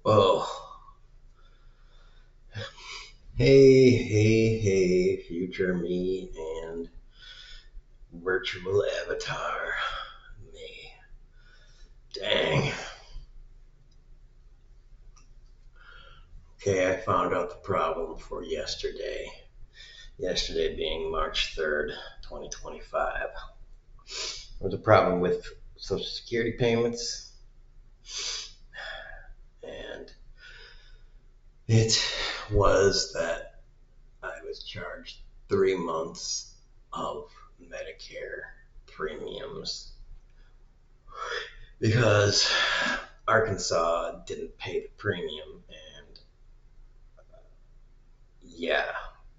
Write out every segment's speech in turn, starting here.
Oh, hey, future me and virtual avatar me. Dang. Okay, I found out the problem for yesterday. Yesterday being March 3rd, 2025. There was a problem with Social Security payments, and it was that I was charged 3 months of Medicare premiums because Arkansas didn't pay the premium, and yeah,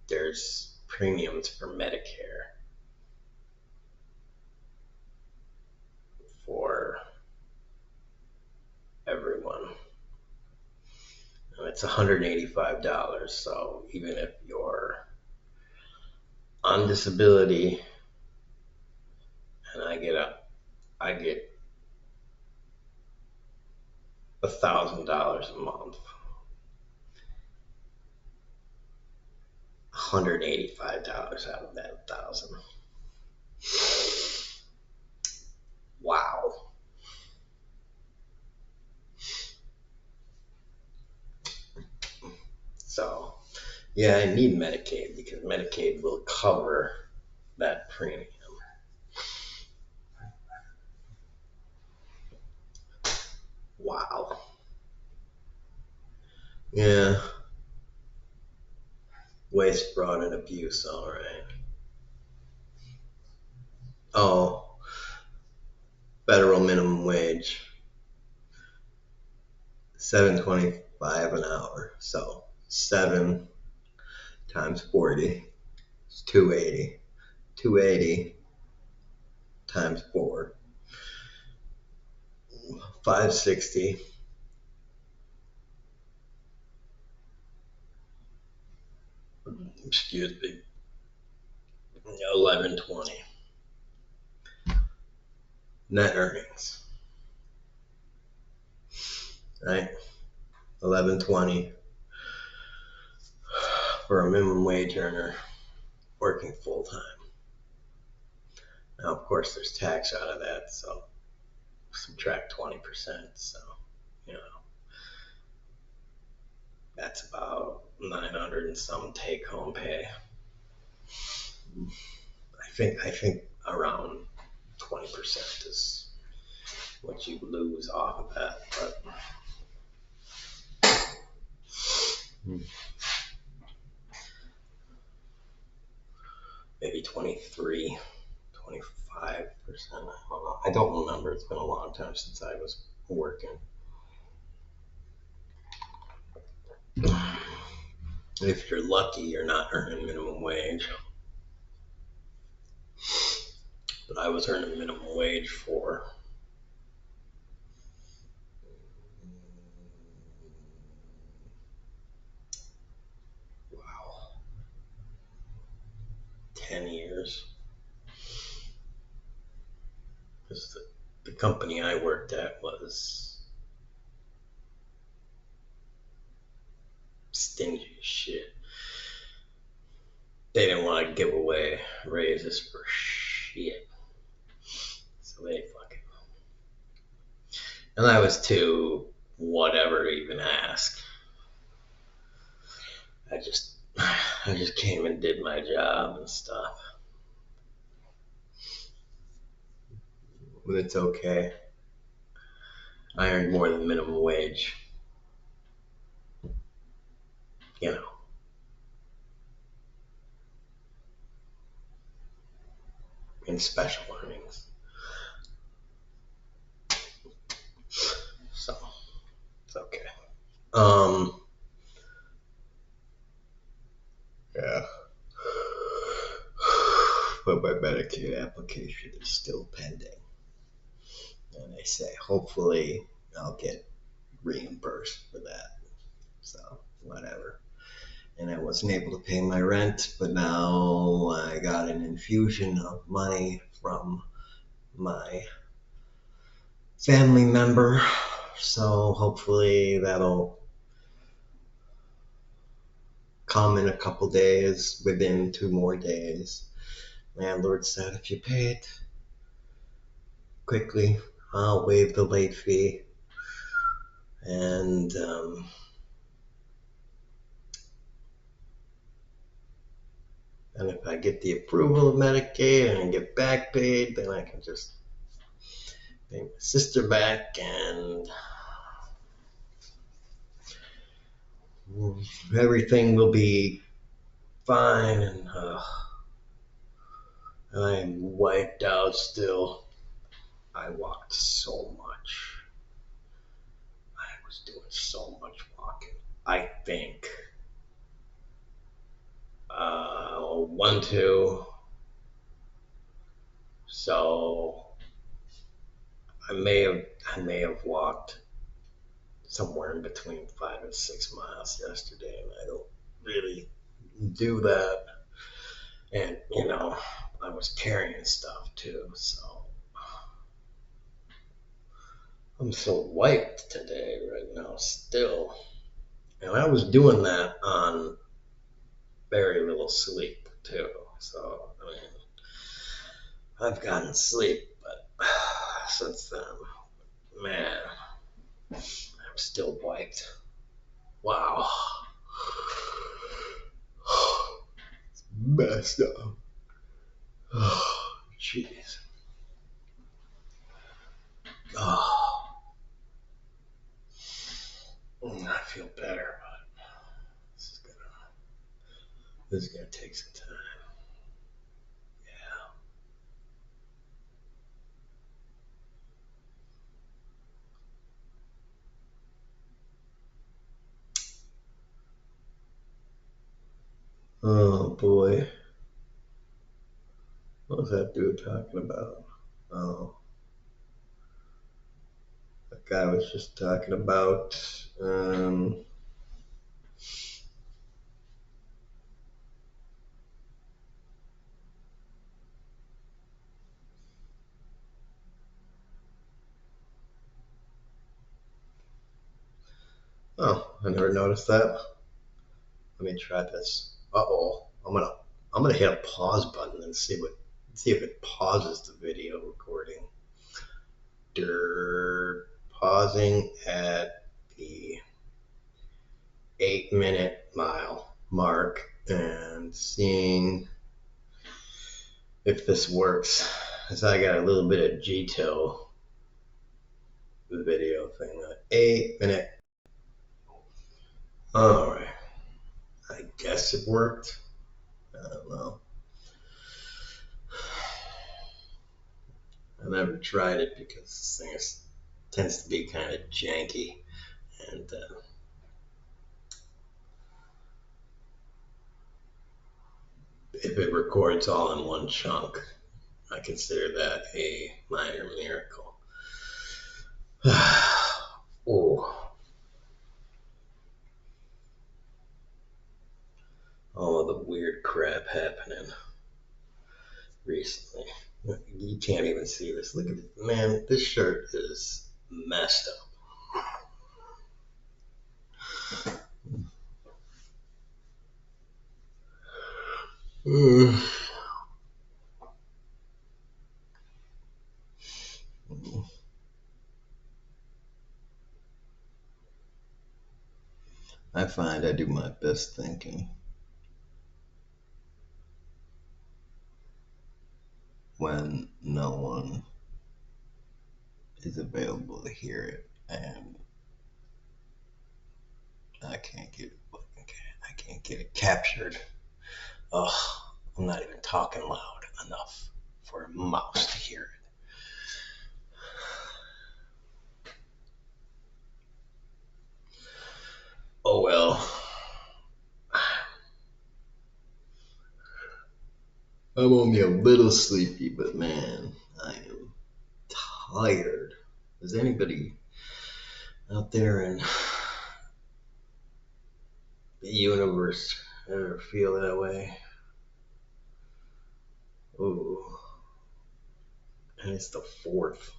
there's premiums for Medicare for everyone. And it's $185. So even if you're on disability, and I get $1,000 a month, $185 out of that 1,000. Wow. So yeah, I need Medicaid because Medicaid will cover that premium. Wow. Yeah. Waste, fraud, and abuse. All right. Oh, federal minimum wage, 7.25 an hour. So 7 times 40 is 280. 280 times 4, 560. Excuse me. 1120 net earnings. Right. 1120 for a minimum wage earner working full time. Now, of course, there's tax out of that, so subtract 20%. So, you know, that's about 900 and some take home pay. I think around 20% is what you lose off of that, but maybe 23, 25%. I don't know. I don't remember. It's been a long time since I was working. If you're lucky, you're not earning minimum wage. But I was earning minimum wage for 10 years. Because the company I worked at was stingy as shit. They didn't want to give away raises for shit. So they fucking. And I was too whatever to even ask. I just came and did my job and stuff. But it's okay. I earned more than minimum wage. You know. In special earnings. So it's okay. Yeah. But my Medicaid application is still pending. And they say hopefully I'll get reimbursed for that. So whatever. And I wasn't able to pay my rent, but now I got an infusion of money from my family member So hopefully that'll come in a couple days, within 2 more days. Landlord said if you pay it quickly, I'll waive the late fee. And if I get the approval of Medicaid and get back paid, then I can just pay my sister back and everything will be fine. And I'm wiped out still. I walked so much. I was doing so much walking. I think 1, 2. So I may have walked somewhere in between 5 and 6 miles yesterday, and I don't really do that. And I was carrying stuff too, so I'm so wiped today right now still. And I was doing that on very little sleep too. So I mean, I've gotten sleep, but since then, man, I'm still wiped. Wow. It's messed up. Oh, jeez. Oh, I feel better, but this is gonna take some time. Yeah. Oh boy. What was that dude talking about? Oh, that guy was just talking about oh, I never noticed that. Let me try this. Uh-oh. I'm gonna hit a pause button and see if it pauses the video recording. Pausing at the 8-minute mile mark and seeing if this works. As I got a little bit of GTO the video thing. 8-minute. Alright. I guess it worked. I don't know. I never tried it because this thing tends to be kind of janky. And if it records all in one chunk, I consider that a minor miracle. Oh, all of the weird crap happening recently. You can't even see this. Look at it. Man, this shirt is messed up. I find I do my best thinking when no one is available to hear it, and I can't get it captured. Oh, I'm not even talking loud enough for a mouse to hear it. Oh well. I'm only a little sleepy, but man, I am tired. Does anybody out there in the universe ever feel that way? Ooh. And it's the 4th.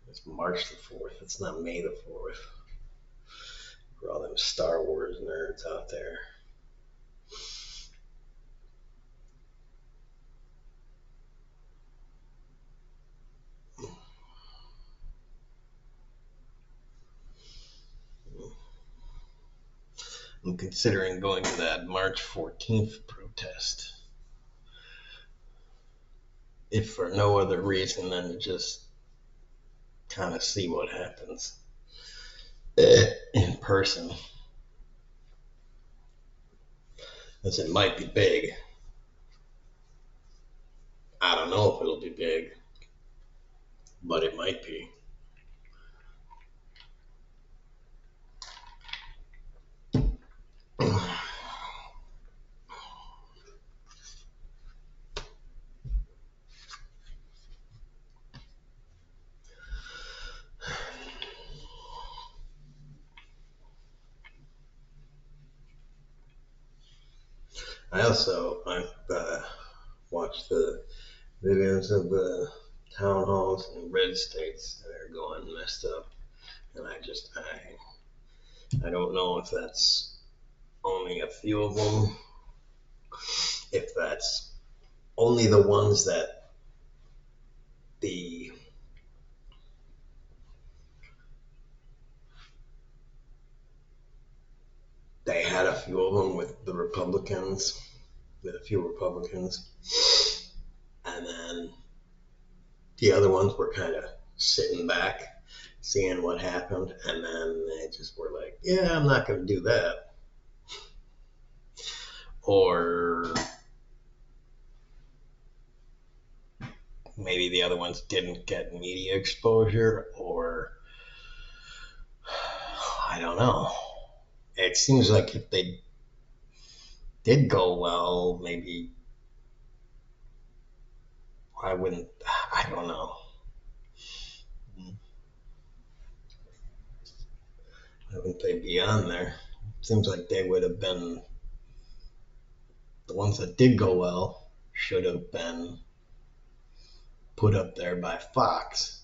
It's March the 4th. It's not May the 4th. For all them Star Wars nerds out there. I'm considering going to that March 14th protest. If for no other reason than to just kind of see what happens in person. As it might be big. I don't know if it'll be big, but it might be. I watched the videos of the town halls in red states that are going messed up, and I don't know if that's only a few of them, if that's only the ones that the they had a few of them with a few Republicans, and then the other ones were kind of sitting back, seeing what happened, and then they just were like, "Yeah, I'm not going to do that," or maybe the other ones didn't get media exposure, or I don't know. It seems like if they did go well, maybe I wouldn't. I don't know. Why wouldn't they be on there? Seems like they would have been the ones that did go well. Should have been put up there by Fox.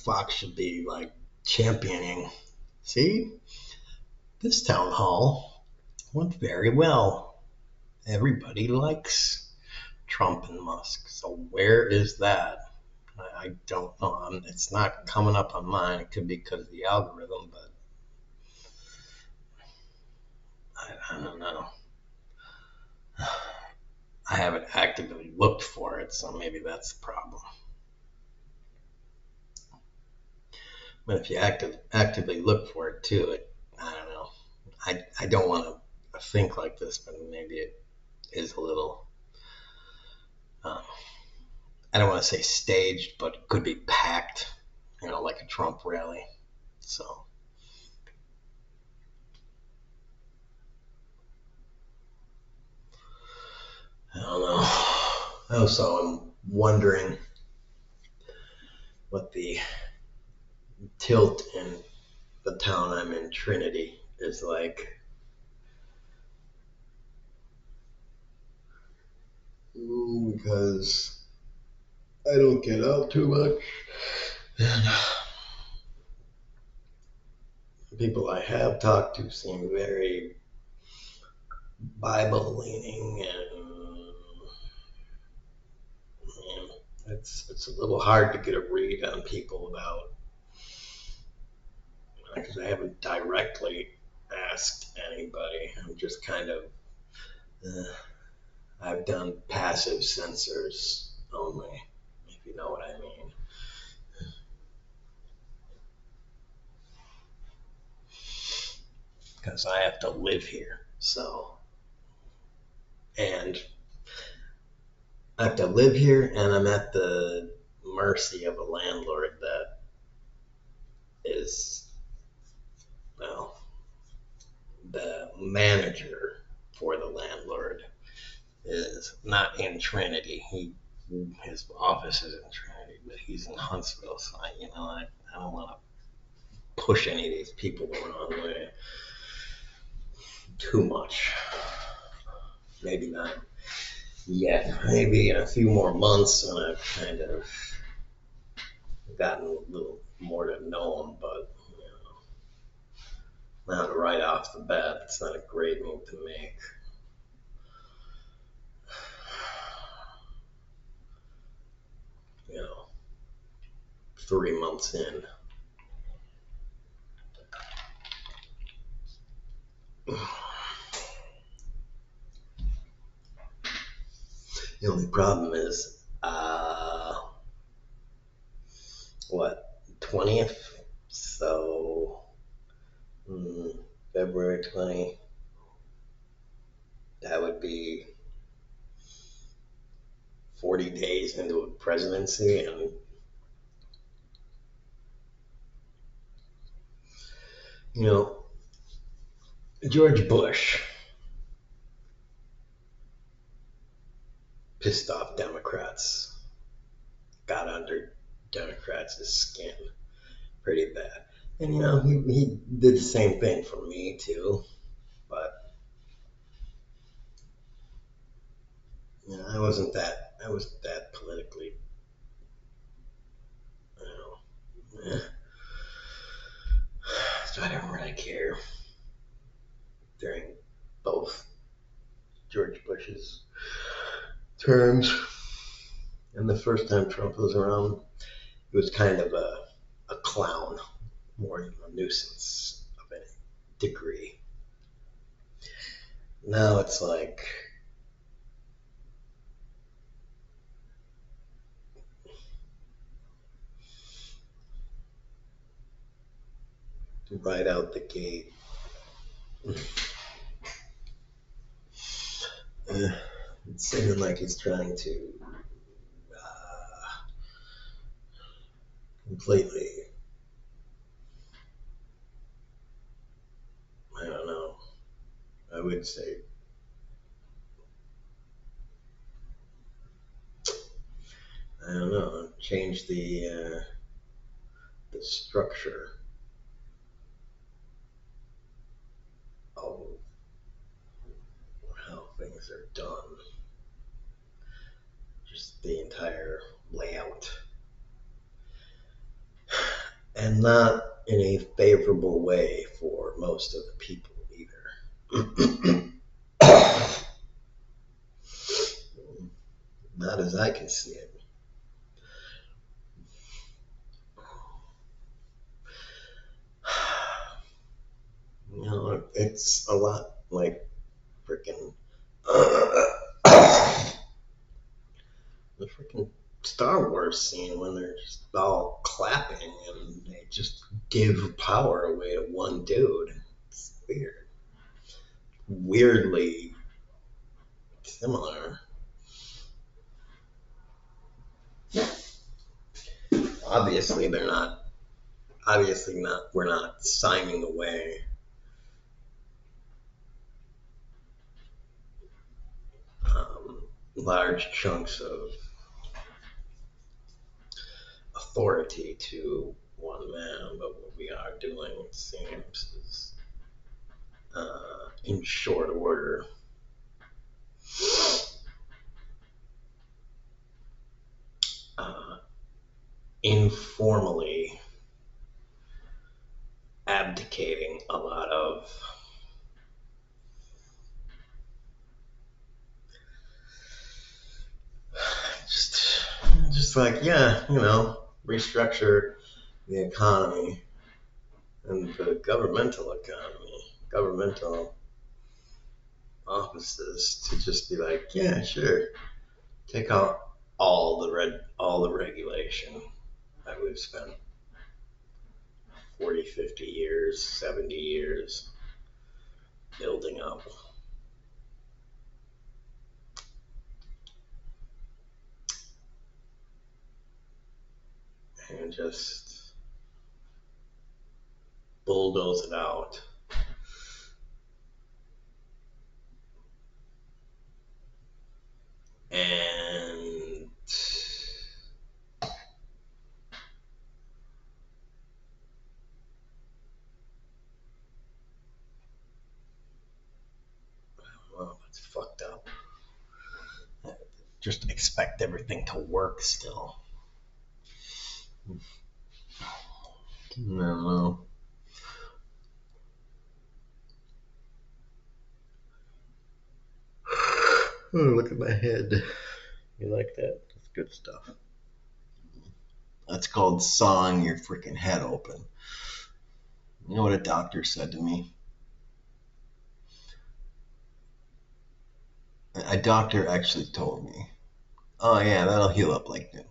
Fox should be like championing. See, this town hall went very well. Everybody likes Trump and Musk. So where is that? I don't know. It's not coming up on mine. It could be because of the algorithm, but I don't know. I haven't actively looked for it, so maybe that's the problem. But if you actively look for it too, I don't know. I don't want to think like this, but maybe it is a little. I don't want to say staged, but it could be packed, like a Trump rally. So I don't know. I also am wondering what the tilt in the town I'm in, Trinity, is like. Because I don't get out too much. And the people I have talked to seem very Bible leaning, and it's a little hard to get a read on people because I haven't directly asked anybody. I'm just kind of I've done passive censors only, if you know what I mean. Because I have to live here, and I have to live here, and I'm at the mercy of a landlord that is, well, the manager for the landlord is not in Trinity. His office is in Trinity, but he's in Huntsville. So I don't want to push any of these people the wrong way too much. Maybe not. yet. Maybe in a few more months when I've kind of gotten a little more to know him, but not right off the bat. It's not a great move to make. You know, 3 months in. The only problem is, what, 20th? So, February 20, that would be 40 days into a presidency. And, you know, George Bush pissed off Democrats, got under Democrats' skin pretty bad. And, you know, he did the same thing for me, too. But, you know, I wasn't that politically, you know, so I didn't really care during both George Bush's terms. And the first time Trump was around, he was kind of a clown, more than a nuisance of a degree. Now it's like, right out the gate, it's seeming like he's trying to completely, I don't know, I would say, I don't know, change the structure of how things are done, just the entire layout, and not in a favorable way for most of the people either. Not as I can see it. You know, it's a lot like freaking the freaking Star Wars scene when they're just all clapping and they just give power away to one dude. It's weird. Weirdly similar. Obviously, they're not. Obviously, not. We're not signing away large chunks of authority to one man, but what we are doing, it seems, is in short order, informally abdicating a lot of just like, yeah, you know, restructure the economy and the governmental offices to just be like, yeah, sure, take out all the regulation that we've spent 40, 50 years, 70 years building up. And just bulldoze it out. And well, it's fucked up. just expect everything to work still. I don't know. Oh, look at my head. You like that? That's good stuff. That's called sawing your freaking head open. You know what a doctor said to me? A doctor actually told me, oh yeah, that'll heal up like new.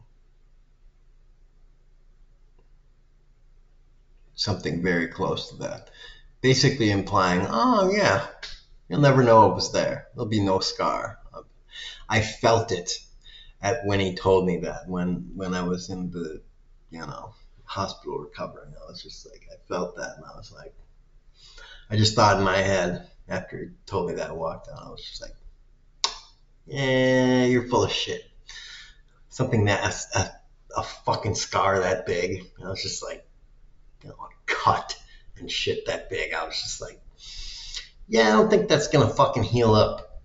Something very close to that. Basically implying, oh yeah, you'll never know it was there. There'll be no scar. I felt it at when he told me that, when I was in the, hospital recovering. I was just like, I felt that, and I was like, I just thought in my head after he told me that and walked out, I was just like, yeah, you're full of shit. Something that a fucking scar that big. I was just like, a cut and shit that big. I was just like, yeah, I don't think that's gonna fucking heal up.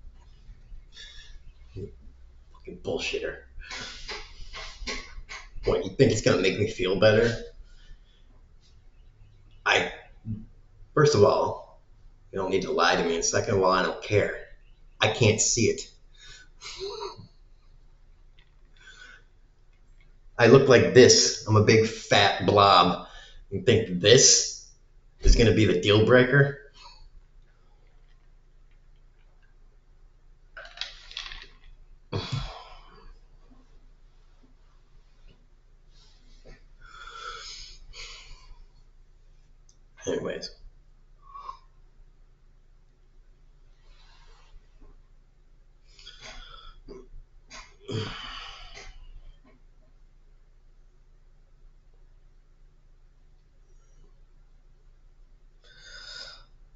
You fucking bullshitter. What, you think it's gonna make me feel better? First of all, you don't need to lie to me, and second of all, I don't care. I can't see it. I look like this. I'm a big fat blob. You think this is gonna be the deal breaker? Anyways.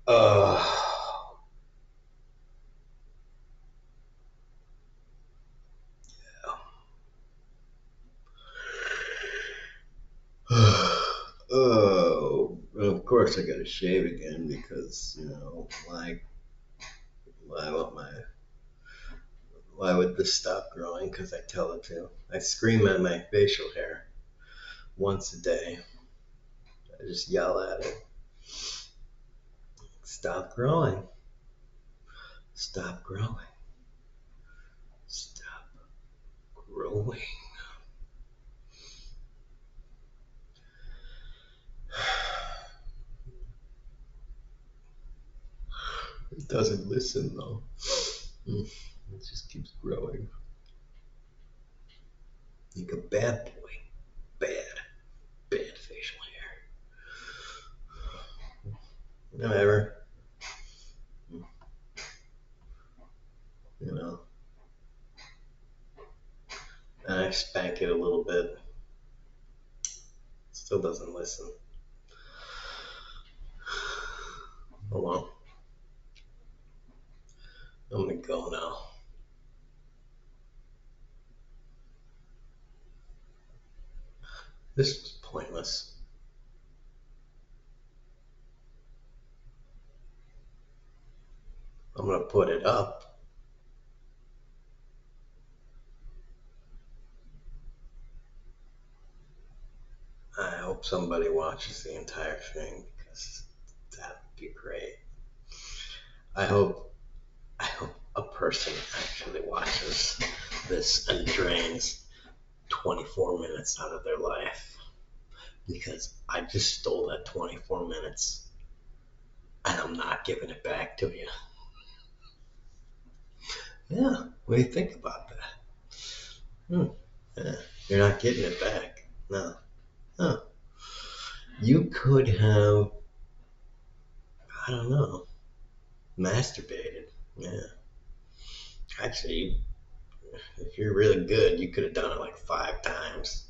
Uh, oh, of course I gotta shave again because, why would this stop growing? Because I tell it to. I scream at my facial hair once a day. I just yell at it. Stop growing. Stop growing. Stop growing. It doesn't listen though. It just keeps growing. Like a bad boy. Bad facial hair. Whatever. You know. And I spank it a little bit. Still doesn't listen. Hold on. I'm gonna go now. This was pointless. I'm gonna put it up. I hope somebody watches the entire thing because that would be great. I hope a person actually watches this and drains 24 minutes out of their life because I just stole that 24 minutes and I'm not giving it back to you. Yeah, what do you think about that? Yeah, you're not getting it back. No. You could have, I don't know, masturbated. Yeah. Actually, if you're really good, you could have done it like 5 times.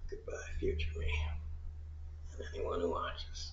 Goodbye, future me, and anyone who watches.